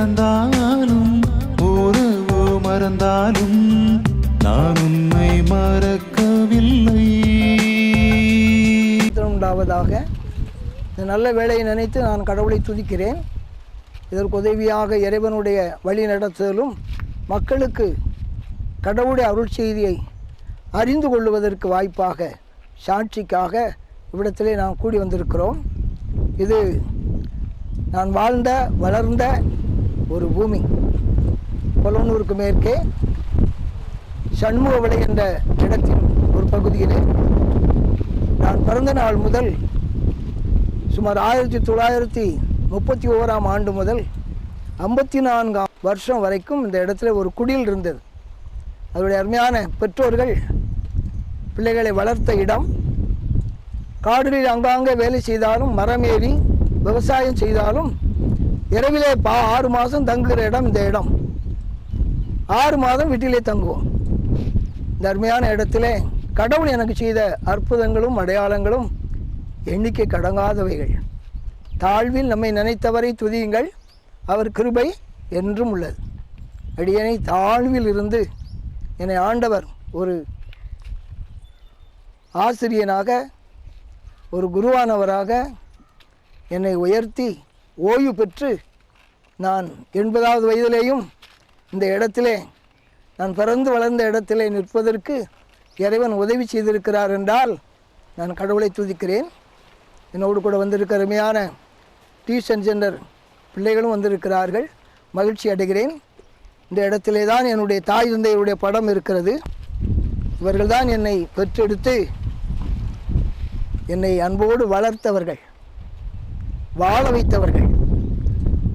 மறந்தாலும் உறவு மறந்தாலும் நான் உன்னை மறக்கவில்லை. உண்டாவதாக இந்த நல்ல வேளையை நினைத்து நான் கடவுளை துதிக்கிறேன். இதற்கு உதவியாக இறைவனுடைய வழி நடத்துதலும் மக்களுக்கு கடவுளுடைய அருள் செய்தியை அறிந்து கொள்வதற்கு வாய்ப்பாக சாட்சிக்காக இவ்விடத்திலே நாம் கூடி வந்திருக்கிறோம். இது நான் வாழ்ந்த வளர்ந்த ஒரு பூமி. கொல்லனூருக்கு மேற்கே சண்முகவளை என்ற இடத்தின் ஒரு பகுதியிலே நான் பிறந்த நாள் முதல் சுமார் 1931ஆம் ஆண்டு முதல் 54 வருஷம் வரைக்கும் இந்த இடத்துல ஒரு குடில் இருந்தது. அதனுடைய அருமையான பெற்றோர்கள் பிள்ளைகளை வளர்த்த இடம். காடுகளில் அங்காங்கே வேலை செய்தாலும் மரம் ஏறி விவசாயம் செய்தாலும் இரவிலே 6 மாதம் தங்குகிற இடம் இந்த இடம். 6 மாதம் வீட்டிலே தங்குவோம். இந்த அருமையான இடத்திலே கடவுள் எனக்கு செய்த அற்புதங்களும் அடையாளங்களும் எண்ணிக்கை கடங்காதவைகள். தாழ்வில் நம்மை நினைத்தவரை துதியுங்கள், அவர் கிருபை என்றும் உள்ளது. அடியனை தாழ்வில் இருந்து என்னை ஆண்டவர் ஒரு ஆசிரியனாக ஒரு குருவானவராக என்னை உயர்த்தி ஓய்வு பெற்று நான் 80வது வயதிலேயும் இந்த இடத்திலே நான் பிறந்து வளர்ந்த இடத்திலே நிற்பதற்கு இறைவன் உதவி செய்திருக்கிறார் என்றால் நான் கடவுளை துதிக்கிறேன். என்னோடு கூட வந்திருக்கிற அருமையான டியூஷன் சென்டர் பிள்ளைகளும் வந்திருக்கிறார்கள், மகிழ்ச்சி அடைகிறேன். இந்த இடத்திலே தான் என்னுடைய தாய் தந்தையருடைய படம் இருக்கிறது. இவர்கள் தான் என்னை பெற்றெடுத்து என்னை அன்போடு வளர்த்தவர்கள், வாழ வைத்தவர்கள்.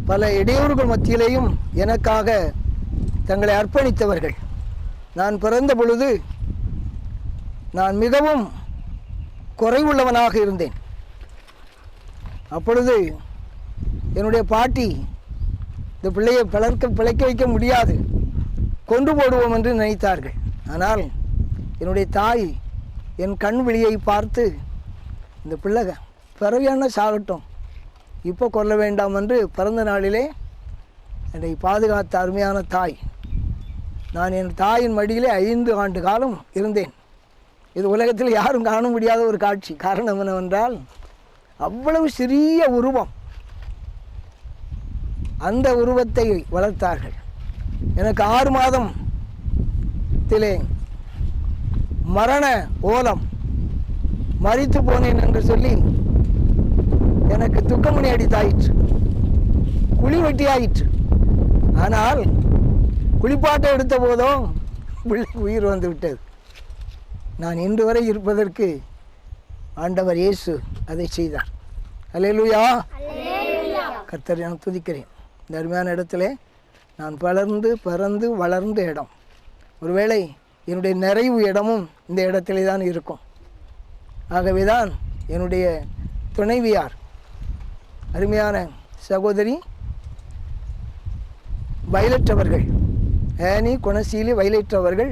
பல இடையூறுகள் மத்தியிலேயும் எனக்காக தங்களை அர்ப்பணித்தவர்கள். நான் பிறந்த பொழுது நான் மிகவும் குறைவுள்ளவனாக இருந்தேன். அப்பொழுது என்னுடைய பாட்டி இந்த பிள்ளையை பிழைக்க வைக்க முடியாது, கொண்டு போடுவோம் என்று நினைத்தார்கள். ஆனால் என்னுடைய தாய் என் கண் விழியை பார்த்து இந்த பிள்ளை பிறவியான சாகட்டும், இப்போ கொல்ல வேண்டாம் என்று பிறந்த நாளிலே என்னை பாதுகாத்த அருமையான தாய். நான் என் தாயின் மடியிலே 5 ஆண்டு காலம் இருந்தேன். இது உலகத்தில் யாரும் காண முடியாத ஒரு காட்சி. காரணம் என்னவென்றால் அவ்வளவு சிறிய உருவம். அந்த உருவத்தை வளர்த்தார்கள். எனக்கு 6 மாதத்திலே மரண ஓலம், மரித்து போனேன் என்று சொல்லி எனக்கு துக்கமணி அடித்தாயிற்று, குழி வெட்டியாயிற்று. ஆனால் குளிப்பாட்டை எடுத்த போதும் பிள்ளைக்கு உயிர் வந்து விட்டது. நான் இன்று வரை இருப்பதற்கு ஆண்டவர் இயேசு அதை செய்தார். அல்லேலூயா. கர்த்தரை நான் துதிக்கிறேன். இந்த அருமையான இடத்திலே நான் பிறந்து வளர்ந்த இடம். ஒருவேளை என்னுடைய நிறைவு இடமும் இந்த இடத்திலே தான் இருக்கும். ஆகவே தான் என்னுடைய துணைவியார் அருமையான சகோதரி வயலட் அவர்கள், ஆனி குணசீலி வயலட் அவர்கள்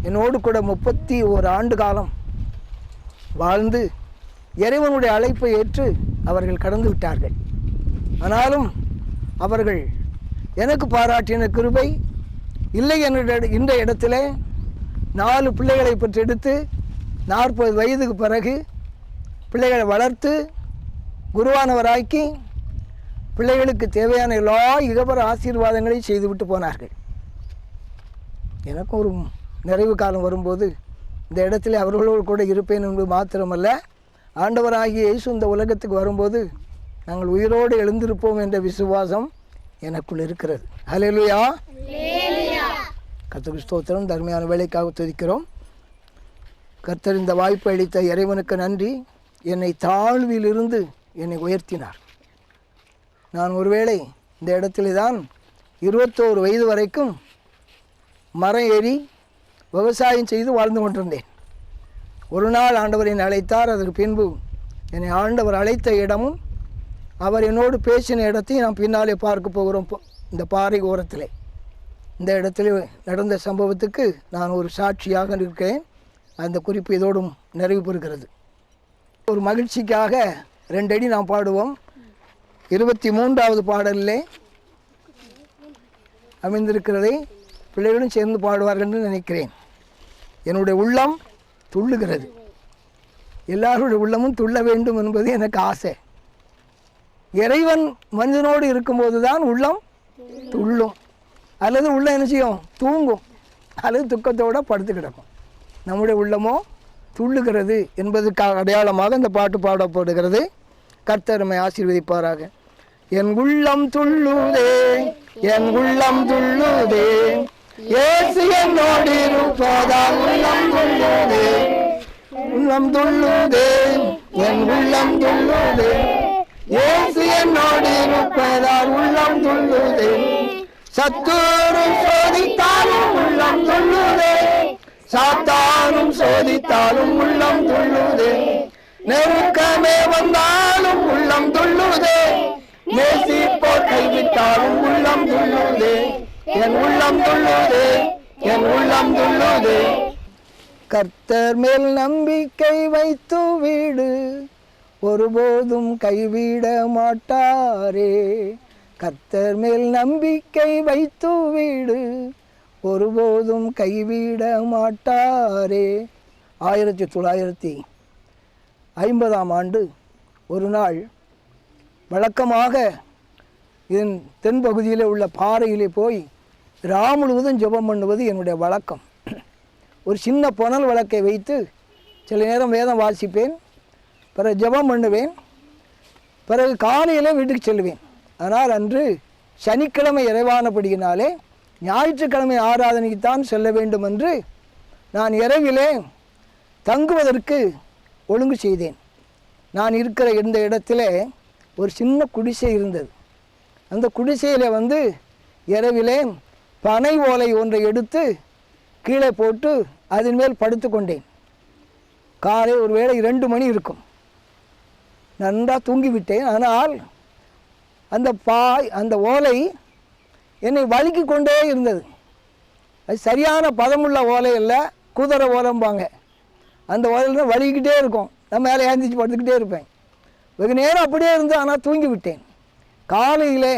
என்னோடு கூட 31 ஆண்டு காலம் வாழ்ந்து இறைவனுடைய அழைப்பை ஏற்று அவர்கள் கடந்து விட்டார்கள். ஆனாலும் அவர்கள் எனக்கு பாராட்டின கிருபை இல்லை. இந்த இடத்துல 4 பிள்ளைகளை பெற்றெடுத்து 40 வயதுக்கு பிறகு பிள்ளைகளை வளர்த்து குருவானவராக்கி பிள்ளைகளுக்கு தேவையான எல்லா இகபர ஆசீர்வாதங்களையும் செய்துவிட்டு போனார்கள். எனக்கும் ஒரு நிறைவு காலம் வரும்போது இந்த இடத்துல அவர்களோடு கூட இருப்பேன் என்பது மாத்திரமல்ல, ஆண்டவராகிய இயேசு இந்த உலகத்துக்கு வரும்போது நாங்கள் உயிரோடு எழுந்திருப்போம் என்ற விசுவாசம் எனக்குள் இருக்கிறது. ஹல்லேலூயா. கர்த்தருக்கு ஸ்தோத்திரம். தர்மையான வேலைக்காக துதிக்கிறோம். கர்த்தர் இந்த வாய்ப்பு அளித்த இறைவனுக்கு நன்றி. என்னை தாழ்விலிருந்து என்னை உயர்த்தினார். நான் ஒருவேளை இந்த இடத்துல தான் 21 வயது வரைக்கும் மரம் ஏறி விவசாயம் செய்து வாழ்ந்து கொண்டிருந்தேன். ஒரு நாள் ஆண்டவர் என்னை அழைத்தார். அதற்கு பின்பு என்னை ஆண்டவர் அழைத்த இடமும் அவர் என்னோடு பேசின இடத்தையும் நாம் பின்னாலே பார்க்க போகிறோம். இந்த பாறை ஓரத்திலே இந்த இடத்துல நடந்த சம்பவத்துக்கு நான் ஒரு சாட்சியாக இருக்கிறேன். அந்த குறிப்பு இதோடும் நிறைவு பெறுகிறது. ஒரு மகிழ்ச்சிக்காக 2 அடி நாம் பாடுவோம். 23வது பாடலிலே அமைந்திருக்கிறதை பிள்ளைகளும் சேர்ந்து பாடுவார்கள் என்று நினைக்கிறேன். என்னுடைய உள்ளம் துள்ளுகிறது. எல்லாருடைய உள்ளமும் துள்ள வேண்டும் என்பது எனக்கு ஆசை. இறைவன் மனிதனோடு இருக்கும்போது தான் உள்ளம் துள்ளும், அல்லது உள்ளம் என்ன செய்யும்? தூங்கும், அல்லது துக்கத்தோடு படுத்து கிடக்கும். நம்முடைய உள்ளமோ துள்ளுகிறது என்பதற்காக அடையாளமாக இந்த பாட்டு பாடப்படுகிறது. கர்த்தர் நம்மை ஆசீர்வதிப்பாராக. என் உள்ளம் துள்ளுதே, என் உள்ளம் துள்ளுதே, இயேசு என்னோடு இருப்பதால் உள்ளம் துள்ளுதே, உள்ளம் துள்ளுதே, என் உள்ளம் துள்ளுதே, இயேசு என்னோடு இருப்பதால் உள்ளம் துள்ளுதே. சத்துரு சோதித்தாலும் உள்ளம் துள்ளுதே, சாத்தானும் சோதித்தாலும் உள்ளம் துள்ளுதே. நெருக்கமே வந்தாலும் உள்ளம் துள்ளுதே, நேசிப்போர் கைவிட்டாலும் உள்ளம் துள்ளுதே. என் உள்ளம் துள்ளுதே, என் உள்ளம் துள்ளுதே. கர்த்தர் மேல் நம்பிக்கை வைத்து விடு, ஒருபோதும் கைவிட மாட்டாரே. கர்த்தர் மேல் நம்பிக்கை வைத்து விடு, ஒருபோதும் கைவிட மாட்டாரே. 1950ஆம் ஆண்டு ஒரு நாள் வழக்கமாக இதன் தென்பகுதியில் உள்ள பாறையிலே போய் முழுவதும் ஜெபம் பண்ணுவது என்னுடைய வழக்கம். ஒரு சின்ன புனல் விளக்கை வைத்து சில நேரம் வேதம் வாசிப்பேன், பிறகு ஜெபம் பண்ணுவேன், பிறகு காலையில் வீட்டுக்கு செல்வேன். ஆனால் அன்று சனிக்கிழமை இறைவானபடியினாலே ஞாயிற்றுக்கிழமை ஆராதனைக்குத்தான் செல்ல வேண்டும் என்று நான் இரவிலே தங்குவதற்கு ஒழுங்கு செய்தேன். நான் இருக்கிற இந்த இடத்துல ஒரு சின்ன குடிசை இருந்தது. அந்த குடிசையில் இரவிலே பனை ஓலை ஒன்றை எடுத்து கீழே போட்டு அதன் மேல் படுத்து கொண்டேன். காலை ஒருவேளை 2 மணி இருக்கும். நன்றாக தூங்கிவிட்டேன். ஆனால் அந்த ஓலை என்னை வலிக்கு கொண்டே இருந்தது. அது சரியான பதமுள்ள ஓலை இல்லை, குதிரை ஓலம்பாங்க. அந்த ஓலையில் வலிக்கிட்டே இருக்கும். நான் மேலே ஏந்திச்சு படுத்துக்கிட்டே இருப்பேன். வெகு நேரம் அப்படியே இருந்து ஆனால் தூங்கி விட்டேன். காலையில்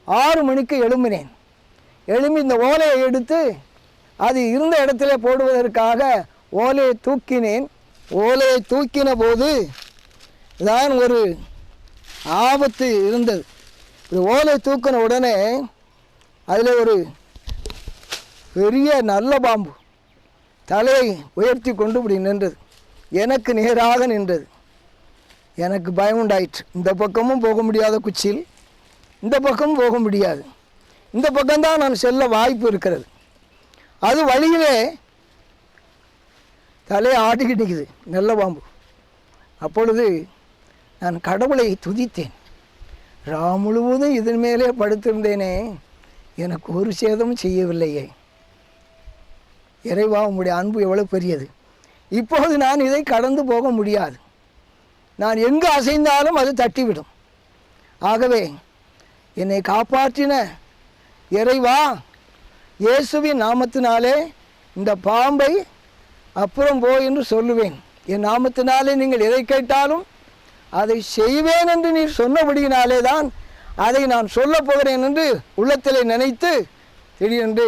6 மணிக்கு எழும்பினேன். எழும்பி இந்த ஓலையை எடுத்து அது இருந்த இடத்துல போடுவதற்காக ஓலையை தூக்கினேன். ஓலையை தூக்கின போது தான் ஒரு ஆபத்து இருந்தது. ஒரு ஓலையை தூக்கின உடனே அதில் ஒரு பெரிய நல்ல பாம்பு தலையை உயர்த்தி கொண்டு இப்படி நின்றது. எனக்கு நேராக நின்றது. எனக்கு பயம் உண்டாயிற்று. இந்த பக்கமும் போக முடியாத குச்சியில், இந்த பக்கமும் போக முடியாது. இந்த பக்கம்தான் நான் செல்ல வாய்ப்பு இருக்கிறது. அது வழியிலே தலையை ஆட்டிக்கிட்டு நிற்குது நல்ல பாம்பு. அப்பொழுது நான் கடவுளை துதித்தேன். முழுவதும் இதன் மேலே படுத்திருந்தேனே, எனக்கு ஒரு சேதமும் செய்யவில்லையே. இறைவா, உம்முடைய அன்பு எவ்வளவு பெரியது. இப்போது நான் இதை கடந்து போக முடியாது. நான் எங்கு அசைந்தாலும் அது தட்டிவிடும். ஆகவே என்னை காப்பாற்றின இறைவா, இயேசுவின் நாமத்தினாலே இந்த பாம்பை அப்புறம் போ என்று சொல்லுவேன். என் நாமத்தினாலே நீங்கள் எதை கேட்டாலும் அதை செய்வேன் என்று நீர் சொன்னபடியினாலே தான் அதை நான் சொல்ல போகிறேன் என்று உள்ளத்தில் நினைத்து திடீரென்று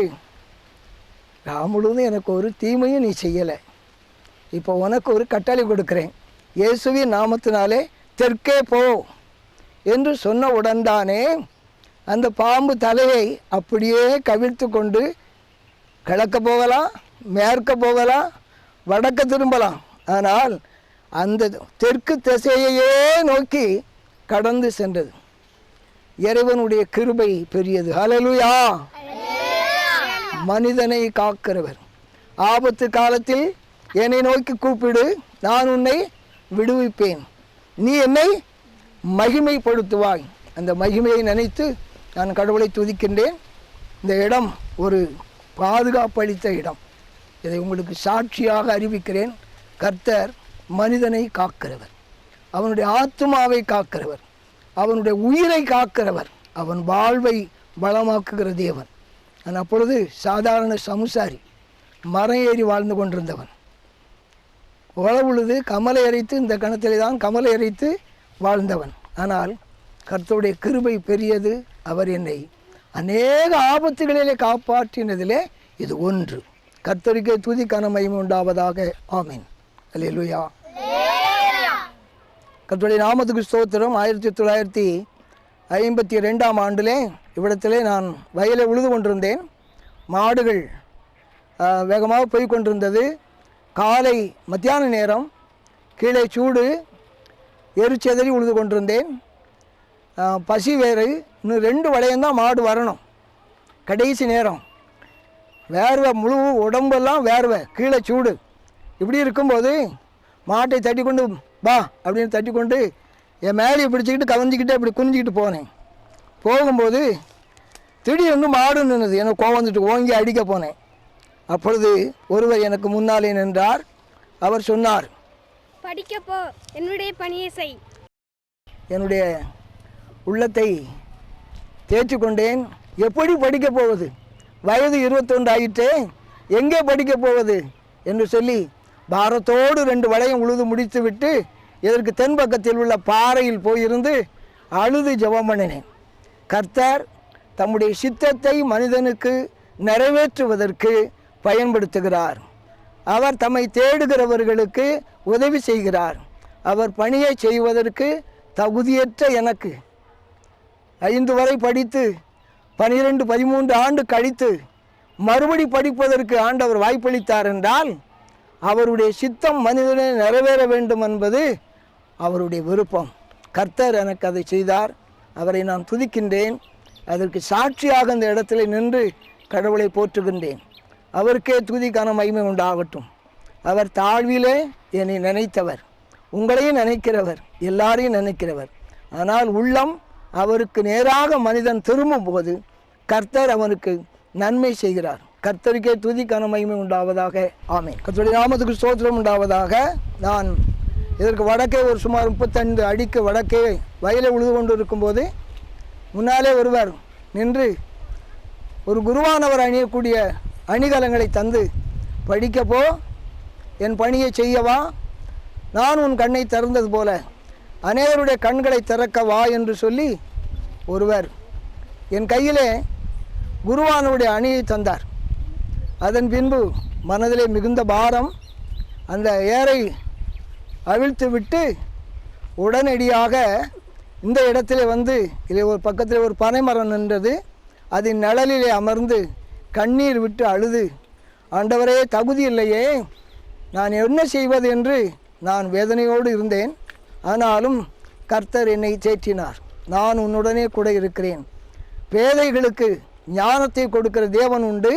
முழுவதும் எனக்கு ஒரு தீமையும் நீ செய்யலை. இப்போ உனக்கு ஒரு கட்டளை கொடுக்குறேன். இயேசுவின் நாமத்தினாலே தெற்கே போ என்று சொன்ன உடன்தானே அந்த பாம்பு தலையை அப்படியே கவிழ்த்து கொண்டு கிழக்க போகலாம், மேற்க போகலாம், வடக்க திரும்பலாம். ஆனால் அந்த தெற்கு திசையையே நோக்கி கடந்து சென்றது. இறைவனுடைய கிருபை பெரியது. ஹல்லேலூயா. மனிதனை காக்கிறவர். ஆபத்து காலத்தில் என்னை நோக்கி கூப்பிடு, நான் உன்னை விடுவிப்பேன், நீ என்னை மகிமைப்படுத்துவாய். அந்த மகிமையை நினைத்து நான் கடவுளை துதிக்கின்றேன். இந்த இடம் ஒரு பாதுகாப்பளித்த இடம். இதை உங்களுக்கு சாட்சியாக அறிவிக்கிறேன். கர்த்தர் மனிதனை காக்கிறவர், அவனுடைய ஆத்துமாவை காக்கிறவர், அவனுடைய உயிரை காக்கிறவர், அவன் வாழ்வை பலமாக்குகிற தேவன். நான் அப்பொழுது சாதாரண சமுசாரி, மரம் ஏறி வாழ்ந்து கொண்டிருந்தவன். உழவுழுது கமலை அரைத்து, இந்த கணத்திலே தான் கமலை அரைத்து வாழ்ந்தவன். ஆனால் கர்த்தருடைய கிருபை பெரியது. அவர் என்னை அநேக ஆபத்துகளிலே காப்பாற்றினதிலே இது ஒன்று. கர்த்தருக்கே துதி கன மகிமை உண்டாவதாக. ஆமீன். அல்லேலூயா. கர்த்தருடைய நாமத்துக்கு ஸ்தோத்திரம். 1952ஆம் ஆண்டிலே இவ்விடத்திலே நான் வயலை உழுது கொண்டிருந்தேன். மாடுகள் வேகமாக போய் கொண்டிருந்தது. காலை மத்தியான நேரம், கீழே சூடு, எரிச்செதறி உழுது கொண்டிருந்தேன். பசி வேறு, இன்னும் 2 வளையம்தான் மாடு வரணும். கடைசி நேரம், வேர்வை, முழு உடம்பெல்லாம் வேர்வை, கீழே சூடு. இப்படி இருக்கும்போது மாட்டை தட்டி கொண்டு வா அப்படின்னு தட்டி கொண்டு என் மேலேயே பிடிச்சிக்கிட்டு கவனிச்சிக்கிட்டு அப்படி குனிஞ்சிக்கிட்டு போனேன். போகும்போது திடீர்னு மாடு நின்றுது. எனக்கு கோவம் வந்துட்டு ஓங்கி அடிக்க போனேன். அப்பொழுது ஒருவர் எனக்கு முன்னாலே நின்றார். அவர் சொன்னார், படிக்கப்போ, என்னுடைய பணியை செய். என்னுடைய உள்ளத்தை தேய்ச்சி கொண்டேன். எப்படி படிக்க போவது? வயது 21 ஆகிட்டே, எங்கே படிக்க போவது என்று சொல்லி பாரத்தோடு 2 வளையம் உழுது முடித்து விட்டு இதற்கு தென்பக்கத்தில் உள்ள பாறையில் போயிருந்து அழுது ஜெபம் பண்ணினேன். கர்த்தர் தம்முடைய சித்தத்தை மனிதனுக்கு நிறைவேற்றுவதற்கு பயன்படுத்துகிறார். அவர் தம்மை தேடுகிறவர்களுக்கு உதவி செய்கிறார். அவர் பணியை செய்வதற்கு தகுதியற்ற எனக்கு 5 வரை படித்து 12, 13 ஆண்டு கழித்து மறுபடி படிப்பதற்கு ஆண்டவர் வாய்ப்பளித்தார் என்றால் அவருடைய சித்தம் மனிதனை நிறைவேற வேண்டும் என்பது அவருடைய விருப்பம். கர்த்தர் எனக்கு அதை செய்தார். அவரை நான் துதிக்கின்றேன். அதற்கு சாட்சியாக இந்த இடத்துல நின்று கடவுளை போற்றுகின்றேன். அவருக்கே துதி கன மகிமை உண்டாகட்டும். அவர் தாழ்விலே என்னை நினைத்தவர், உங்களையும் நினைக்கிறவர், எல்லாரையும் நினைக்கிறவர். ஆனால் உள்ளம் அவருக்கு நேராக மனிதன் திரும்பும் போது கர்த்தர் அவனுக்கு நன்மை செய்கிறார். கர்த்தருக்கே துதி கன மகிமை உண்டாவதாக. ஆமென். கர்த்தருடைய நாமத்துக்கு ஸ்தோத்திரம் உண்டாவதாக. நான் இதற்கு வடக்கே ஒரு சுமார் 35 அடிக்கு வடக்கே வயலை உழுது கொண்டு இருக்கும்போது முன்னாலே ஒருவர் நின்று ஒரு குருவானவர் அணியக்கூடிய அணிகலங்களை தந்து, படிக்கப்போ, என் பணியை செய்யவா, நான் உன் கண்ணை திறந்தது போல அநேகருடைய கண்களை திறக்க வா என்று சொல்லி ஒருவர் என் கையிலே குருவானவருடைய அணியை தந்தார். அதன் பின்பு மனதிலே மிகுந்த பாரம். அந்த ஏரை அவிழ்த்து விட்டு உடனடியாக இந்த இடத்துல வந்து இதில் ஒரு பக்கத்தில் ஒரு பனைமரம் நின்றது. அதன் நிழலிலே அமர்ந்து கண்ணீர் விட்டு அழுது, ஆண்டவரே தகுதி இல்லையே, நான் என்ன செய்வது என்று நான் வேதனையோடு இருந்தேன். ஆனாலும் கர்த்தர் என்னை தேற்றினார். நான் உன்னுடனே கூட இருக்கிறேன். பேதைகளுக்கு ஞானத்தை கொடுக்கிற தேவன் உண்டு.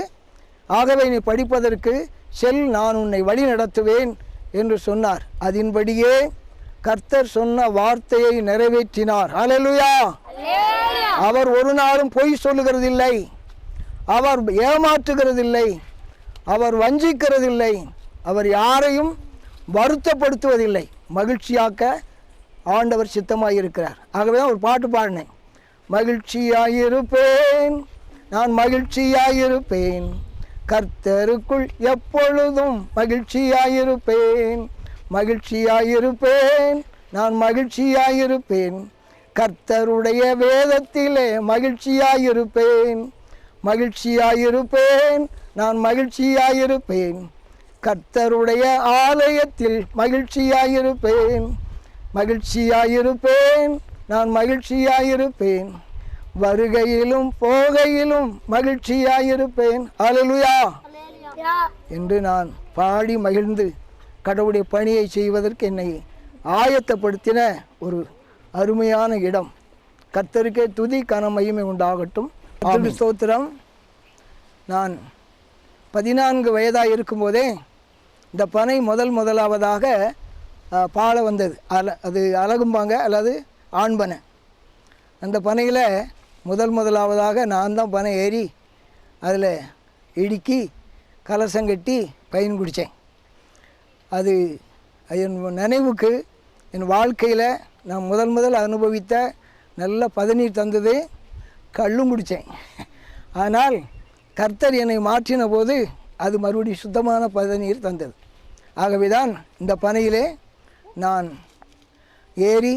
ஆகவே நீ படிப்பதற்கு செல், நான் உன்னை வழி நடத்துவேன் என்று சொன்னார். அதன்படியே கர்த்தர் சொன்ன வார்த்தையை நிறைவேற்றினார். ஹல்லேலூயா. அவர் ஒரு நாளும் பொய் சொல்லுகிறதில்லை, அவர் ஏமாற்றுகிறதில்லை, அவர் வஞ்சிக்கிறதில்லை, அவர் யாரையும் வருத்தப்படுத்துவதில்லை. மகிழ்ச்சியாக்க ஆண்டவர் சித்தமாயிருக்கிறார். ஆகவே ஒரு பாட்டு பாடினேன், மகிழ்ச்சியாயிருப்பேன், நான் மகிழ்ச்சியாயிருப்பேன், கர்த்தருக்குள் எப்பொழுதும் மகிழ்ச்சியாயிருப்பேன், மகிழ்ச்சியாயிருப்பேன், நான் மகிழ்ச்சியாயிருப்பேன், கர்த்தருடைய வேதத்திலே மகிழ்ச்சியாயிருப்பேன், மகிழ்ச்சியாயிருப்பேன், நான் மகிழ்ச்சியாயிருப்பேன், கர்த்தருடைய ஆலயத்தில் மகிழ்ச்சியாயிருப்பேன், மகிழ்ச்சியாயிருப்பேன், நான் மகிழ்ச்சியாயிருப்பேன், வருகையிலும் போகையிலும் மகிழ்ச்சியாயிருப்பேன். அல்லேலூயா என்று நான் பாடி மகிழ்ந்து கடவுளுடைய பணியை செய்வதற்கு என்னை ஆயத்தப்படுத்தின ஒரு அருமையான இடம். கர்த்தருக்கே துதி கன மகிமை உண்டாகட்டும். ஸ்தோத்திரம். நான் 14 வயதாக இருக்கும்போதே இந்த பனை முதலாவதாக பால வந்தது. அது அழகும்பாங்க அல்லது ஆண்பனை. அந்த பனையில் முதலாவதாக நான் தான் பனை ஏறி அதில் இடுக்கி கலசம் கட்டி பயன் குடித்தேன். அது என் நினைவுக்கு, என் வாழ்க்கையில் நான் முதல் அனுபவித்த நல்ல பதநீர் தந்தது. கள்ளும் குடித்தேன். ஆனால் கர்த்தர் என்னை மாற்றின போது அது மறுபடியும் சுத்தமான பதநீர் தந்தது. ஆகவே தான் இந்த பனையிலே நான் ஏறி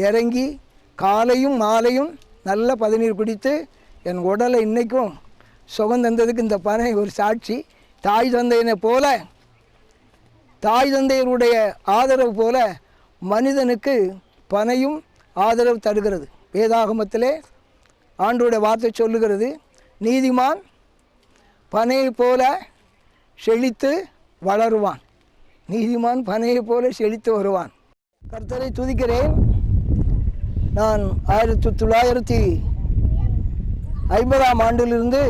இறங்கி காலையும் மாலையும் நல்ல பதநீர் குடித்து என் உடலை இன்றைக்கும் சுகம் தந்ததுக்கு இந்த பனை ஒரு சாட்சி. தாய் தந்தையினை போல, தாய் தந்தையருடைய ஆதரவு போல மனிதனுக்கு பனையும் ஆதரவு தருகிறது. வேதாகமத்திலே ஆண்டவருடைய வார்த்தை சொல்லுகிறது, நீதிமான் பனையை போல செழித்து வளருவான். நீதிமான் பனையை போல செழித்து வருவான். கர்த்தரை துதிக்கிறேன். நான் 1950ஆம் ஆண்டிலிருந்து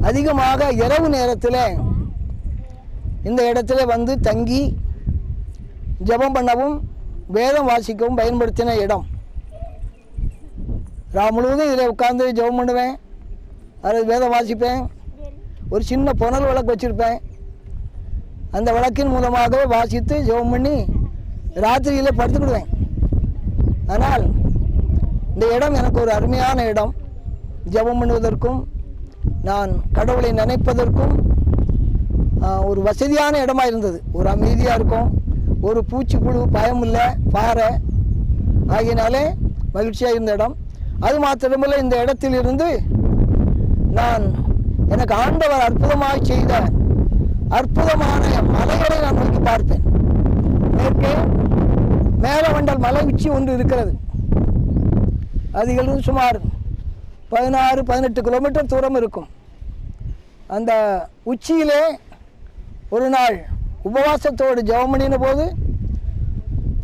அதிகமாக இரவு நேரத்தில் இந்த இடத்துல வந்து தங்கி ஜெபம் பண்ணவும் வேதம் வாசிக்கவும் பயன்படுத்தின இடம். முழுவதும் இதில் உட்காந்து ஜெபம் பண்ணுவேன், அதில் வேதம் வாசிப்பேன். ஒரு சின்ன புனல் விளக்கு வச்சுருப்பேன். அந்த விளக்கின் மூலமாகவே வாசித்து ஜெபம் பண்ணி ராத்திரியில் படுத்துக்கிடுவேன். ஆனால் இந்த இடம் எனக்கு ஒரு அருமையான இடம். ஜெபம் பண்ணுவதற்கும் நான் கடவுளை நினைப்பதற்கும் ஒரு வசதியான இடமா இருந்தது. ஒரு அமைதியாக இருக்கும், ஒரு பூச்சி புழு பயம் இல்லை, பாறை ஆகியனாலே மகிழ்ச்சியாக இருந்த இடம். அது மாத்திரமில்லை, இந்த இடத்திலிருந்து நான் எனக்கு ஆண்டவர் அற்புதமாக செய்த அற்புதமான மலைகளை நான் நோக்கி பார்ப்பேன். மேற்கே மேலவண்டல் மலை உச்சி ஒன்று இருக்கிறது. அதிலிருந்து சுமார் 16-18 கிலோமீட்டர் தூரம் இருக்கும். அந்த உச்சியிலே ஒரு நாள் உபவாசத்தோடு ஜெபம் பண்ணின போது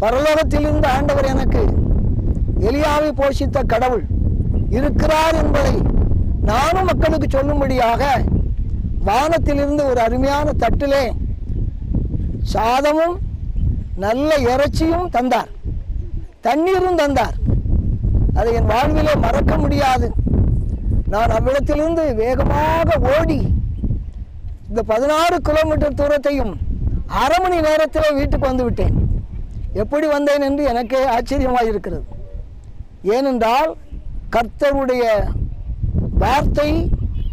பரலோகத்திலிருந்து ஆண்டவர் எனக்கு எலியாவை போஷித்த கடவுள் இருக்கிறார் என்பதை நானும் மக்களுக்கு சொல்லும்படியாக வானத்திலிருந்து ஒரு அருமையான தட்டிலே சாதமும் நல்ல இறைச்சியும் தந்தார், தண்ணீரும் தந்தார். அதை என் வாழ்விலே மறக்க முடியாது. நான் அவ்விடத்திலிருந்து வேகமாக ஓடி இந்த 16 கிலோமீட்டர் தூரத்தையும் அரை மணி நேரத்தில் வீட்டுக்கு வந்து விட்டேன். எப்படி வந்தேன் என்று எனக்கே ஆச்சரியமாக இருக்கிறது. ஏனென்றால் கர்த்தருடைய வார்த்தை,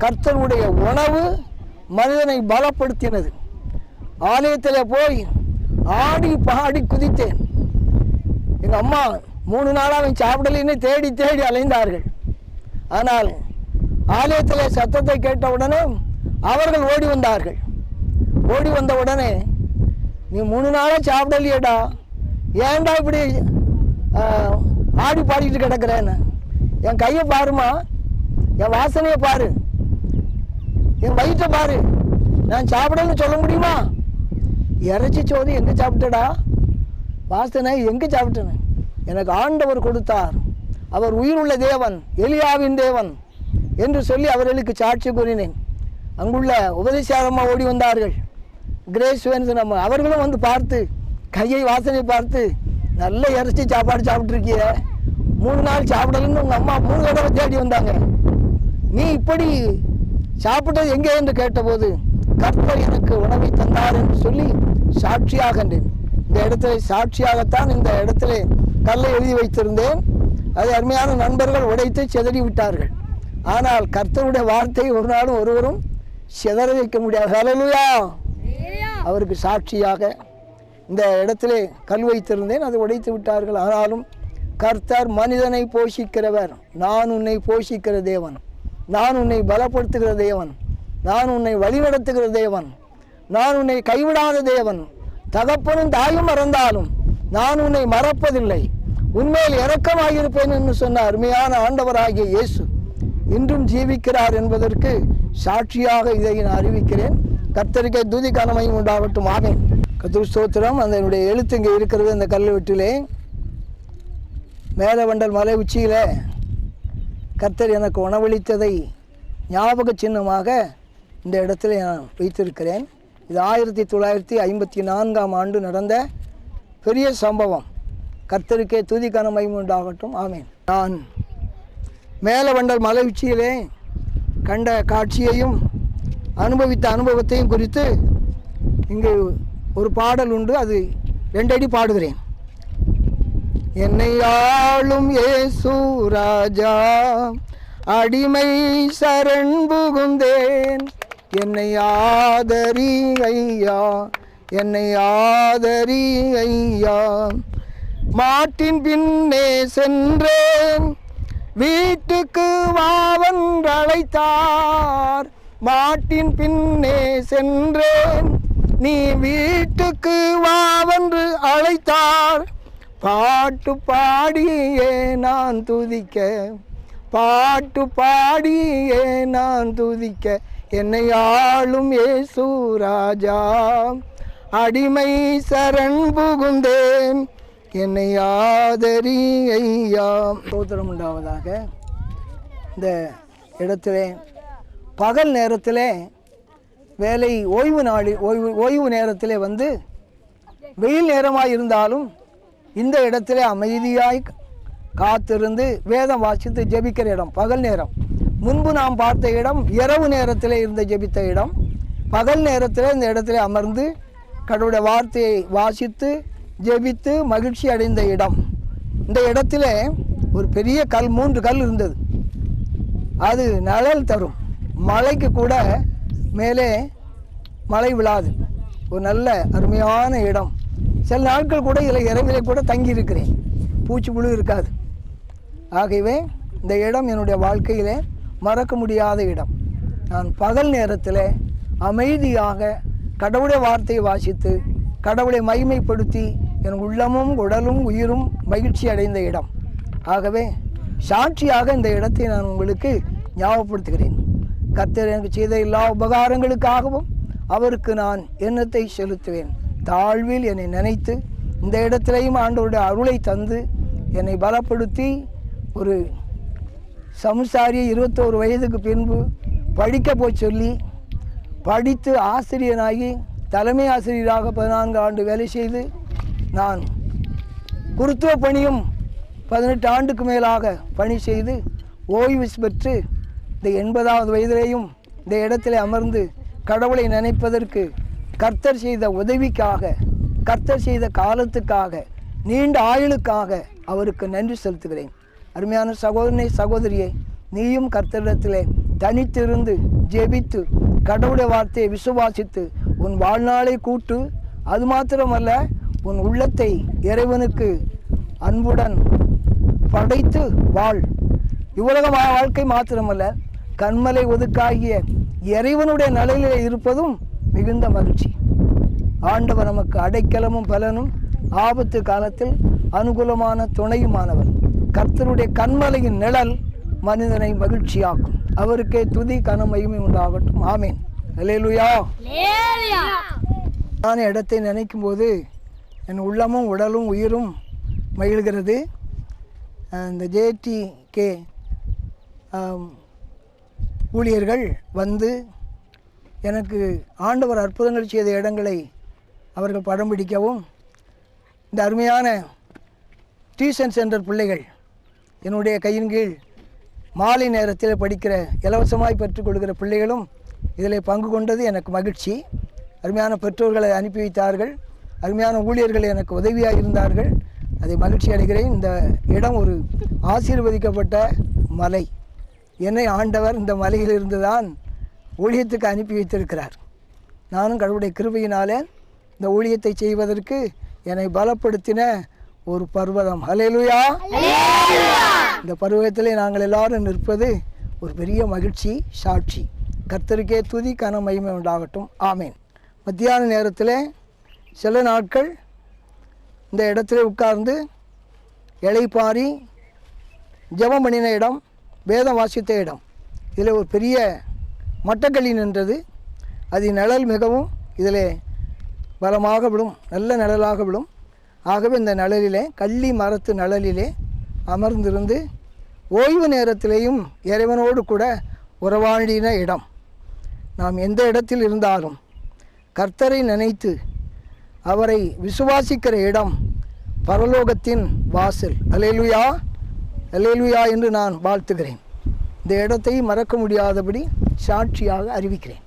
கர்த்தருடைய உணவு மனிதனை பலப்படுத்தினது. ஆலயத்தில் போய் ஆடி பாடி குதித்தேன். எங்கள் அம்மா 3 நாளாக அவன் சாப்பிடலைன்னு தேடி தேடி அலைந்தார்கள். ஆனால் ஆலயத்தில் சத்தத்தை கேட்ட உடனே அவர்கள் ஓடி வந்தார்கள். ஓடி வந்த உடனே, நீ 3 நாளாக சாப்பிடலையேடா, ஏன்டா இப்படி ஆடி பாடிட்டு கிடக்கிறேன்னு. என் கையை பாருமா, என் வாசனையை பாரு, என் வயிற்றை பாரு, நான் சாப்பிடன்னு சொல்ல முடியுமா? இறைச்சி சோறு எங்கே சாப்பிட்டடா, வாசனை எங்கே சாப்பிட்டேன்னு எனக்கு ஆண்டவர் கொடுத்தார். அவர் உயிருள்ள தேவன், எலியாவின் தேவன் என்று சொல்லி அவர்களுக்கு சாட்சி கூறினேன். அங்குள்ள உபதேசாரமாக ஓடி வந்தார்கள். கிரேஸ் வேன்ஸ் நம்ம அவர்களும் வந்து பார்த்து கையை வாசனை பார்த்து, நல்ல இறைச்சி சாப்பாடு சாப்பிட்ருக்கிய, 3 நாள் சாப்பிடலன்னு உங்கள் அம்மா 3 தடவை தேடி வந்தாங்க, நீ இப்படி சாப்பிட்டது எங்கே என்று கேட்டபோது கர்த்தர் எனக்கு உணவை தந்தார் என்று சொல்லி சாட்சியாகின்றேன். இந்த இடத்துல சாட்சியாகத்தான் இந்த இடத்துல கல்லை எழுதி வைத்திருந்தேன். அதை அருமையான நண்பர்கள் உடைத்து சிதறி விட்டார்கள். ஆனால் கர்த்தருடைய வார்த்தை ஒரு நாளும் ஒருவரும் சிதற வைக்க முடியாது. ஹல்லேலூயா. அவருக்கு சாட்சியாக இந்த இடத்திலே கல் வைத்திருந்தேன், அதை உடைத்து விட்டார்கள். ஆனாலும் கர்த்தர் மனிதனை போஷிக்கிறவர். நான் உன்னை போஷிக்கிற தேவன், நான் உன்னை பலப்படுத்துகிற தேவன், நான் உன்னை வழிநடத்துகிற தேவன், நான் உன்னை கைவிடாத தேவன். தகப்பனும் தாயும் மறந்தாலும் நான் உன்னை மறப்பதில்லை, உன்மேல் இரக்கமாயிருப்பேன் என்று சொன்ன அருமையான ஆண்டவராகிய இயேசு இன்றும் ஜீவிக்கிறார் என்பதற்கு சாட்சியாக இதை நான் அறிவிக்கிறேன். கர்த்தருக்கே துதி கனமையும் உண்டாகட்டும். ஆமென். கர்த்தர் ஸ்தோத்திரம். அந்த என்னுடைய எழுத்து இங்கே இருக்கிறது. அந்த கல்வெட்டிலே மேலவண்டல் மலை உச்சியில் கர்த்தர் எனக்கு உணவளித்ததை ஞாபக சின்னமாக இந்த இடத்துல நான் வைத்திருக்கிறேன். இது 1954ஆம் ஆண்டு நடந்த பெரிய சம்பவம். கர்த்தருக்கே துதி கனமையும் உண்டாகட்டும். ஆமென். நான் மேலவண்டல் மலை உச்சியிலே கண்ட காட்சியையும் அனுபவித்த அனுபவத்தையும் குறித்து இங்கு ஒரு பாடல் உண்டு. அது 2 அடி பாடுகிறேன். என்னை ஆளும் இயேசு ராஜா, அடிமை சரண் புகுந்தேன், என்னை ஆதரி ஐயா, என்னை ஆதரி ஐயா. மாட்டின் பின்னே சென்றேன், வீட்டுக்கு வா அழைத்தார். மாட்டின் பின்னே சென்றேன், நீ வீட்டுக்கு வாவென்று அழைத்தார். பாட்டு பாடியே நான் துதிக்க, பாட்டு பாடியே நான் துதிக்க, என்னை ஆளும் இயேசு ராஜா. அடிமை சரண் புகுந்தேன், என்னை ஆதரி ஐயா. ஸ்தோத்திரம் உண்டாவதாக. இந்த இடத்திலே பகல் நேரத்திலே வேலை ஓய்வு நேரத்திலே வந்து வெயில் நேரமாக இருந்தாலும் இந்த இடத்திலே அமைதியாய் காத்திருந்து வேதம் வாசித்து ஜெபிக்கிற இடம் பகல் நேரம். முன்பு நாம் பார்த்த இடம் இரவு நேரத்தில் இருந்த ஜெபித்த இடம். பகல் நேரத்தில் இந்த இடத்துல அமர்ந்து கடவுளுடைய வார்த்தையை வாசித்து ஜெபித்து மகிழ்ச்சி அடைந்த இடம். இந்த இடத்துல ஒரு பெரிய கல், 3 கல் இருந்தது. அது நிழல் தரும். மழைக்கு கூட மேலே மழை விழாது. ஒரு நல்ல அருமையான இடம். சில நாட்கள் கூட இதில் இரவிலே கூட தங்கியிருக்கிறேன். பூச்சி புழு இருக்காது. ஆகவே இந்த இடம் என்னுடைய வாழ்க்கையிலே மறக்க முடியாத இடம். நான் பகல் நேரத்தில் அமைதியாக கடவுளுடைய வார்த்தையை வாசித்து கடவுளை மகிமைப்படுத்தி என் உள்ளமும் உடலும் உயிரும் மகிழ்ச்சி அடைந்த இடம். ஆகவே சாட்சியாக இந்த இடத்தை நான் உங்களுக்கு ஞாபகப்படுத்துகிறேன். கர்த்தர் எனக்கு செய்த எல்லா உபகாரங்களுக்காகவும் அவருக்கு நான் எண்ணத்தை செலுத்துவேன். தாழ்வில் என்னை நினைத்து இந்த இடத்திலையும் ஆண்டவருடைய அருளை தந்து என்னை பலப்படுத்தி ஒரு சம்சாரியை 21 வயதுக்கு பின்பு படிக்க போய் சொல்லி படித்து ஆசிரியனாகி தலைமை ஆசிரியராக 14 ஆண்டு வேலை செய்து நான் குருத்துவ பணியும் 18 ஆண்டுக்கு மேலாக பணி செய்து ஓய்வு பெற்று இந்த 80வது வயதிலேயும் இந்த இடத்திலே அமர்ந்து கடவுளை நினைப்பதற்கு கர்த்தர் செய்த உதவிக்காக, கர்த்தர் செய்த காலத்துக்காக, நீண்ட ஆயுளுக்காக அவருக்கு நன்றி செலுத்துகிறேன். அருமையான சகோதரனே, சகோதரியே, நீயும் கர்த்தரிடத்திலே தனித்திருந்து ஜெபித்து கடவுளுடைய வார்த்தையை விசுவாசித்து உன் வாழ்நாளை கூட்டு. அது மாத்திரமல்ல, உன் உள்ளத்தை இறைவனுக்கு அன்புடன் படைத்து வாழ். இவ்வுலக வாழ்க்கை மாத்திரமல்ல, கண்மலை ஒதுக்காகிய இறைவனுடைய நிலையிலே இருப்பதும் மிகுந்த மகிழ்ச்சி. ஆண்டவர் நமக்கு அடைக்கலமும் பலனும், ஆபத்து காலத்தில் அனுகூலமான துணையுமானவர். கர்த்தருடைய கண்மலையின் நிழல் மனிதனை மகிழ்ச்சியாக்கும். அவருக்கே துதி கன மகிமை உண்டாகட்டும். ஆமேன். அல்லேலூயா. நான் இடத்தை நினைக்கும் போது என் உள்ளமும் உடலும் உயிரும் மகிழ்கிறது. இந்த JTK ஊழியர்கள் வந்து எனக்கு ஆண்டவர் அற்புதங்கள் செய்த இடங்களை அவர்கள் படம் பிடிக்கவும், இந்த அருமையான டியூஷன் சென்டர் பிள்ளைகள் என்னுடைய கையின் கீழ் மாலை நேரத்தில் படிக்கிற இலவசமாய் பெற்றுக்கொள்கிற பிள்ளைகளும் இதில் பங்கு கொண்டது எனக்கு மகிழ்ச்சி. அருமையான பெற்றோர்களை அனுப்பி வைத்தார்கள். அருமையான ஊழியர்கள் எனக்கு உதவியாக இருந்தார்கள். அதை மகிழ்ச்சி அடைகிறேன். இந்த இடம் ஒரு ஆசீர்வதிக்கப்பட்ட மலை. என்னை ஆண்டவர் இந்த மலையிலிருந்து தான் ஊழியத்துக்கு அனுப்பி வைத்திருக்கிறார். நானும் கடவுளுடைய கிருபையினாலே இந்த ஊழியத்தை செய்வதற்கு என்னை பலப்படுத்தின ஒரு பர்வதம். அல்லேலூயா. இந்த பருவத்திலே நாங்கள் எல்லாரும் நிற்பது ஒரு பெரிய மகிழ்ச்சி, சாட்சி. கர்த்தருக்கே துதி கன மகிமை உண்டாகட்டும். ஆமேன். மத்தியான நேரத்தில் சில நாட்கள் இந்த இடத்துல உட்கார்ந்து இளைப்பாரி ஜெபம் பண்ணின இடம், வேதம் வாசித்த இடம். இதில் ஒரு பெரிய மட்டக்களி நின்றது. அது நிழல் மிகவும் இதில் பலமாக விடும், நல்ல நிழலாக விடும். ஆகவே இந்த நிழலிலே, கள்ளி மரத்து நிழலிலே அமர்ந்திருந்து ஓய்வு நேரத்திலேயும் இறைவனோடு கூட உறவாடின இடம். நாம் எந்த இடத்தில் இருந்தாலும் கர்த்தரை நினைத்து அவரை விசுவாசிக்கிற இடம் பரலோகத்தின் வாசல். அல்லேலூயா, அல்லேலூயா என்று நான் வாழ்த்துகிறேன். இந்த இடத்தை மறக்க முடியாதபடி சாட்சியாக அறிவிக்கிறேன்.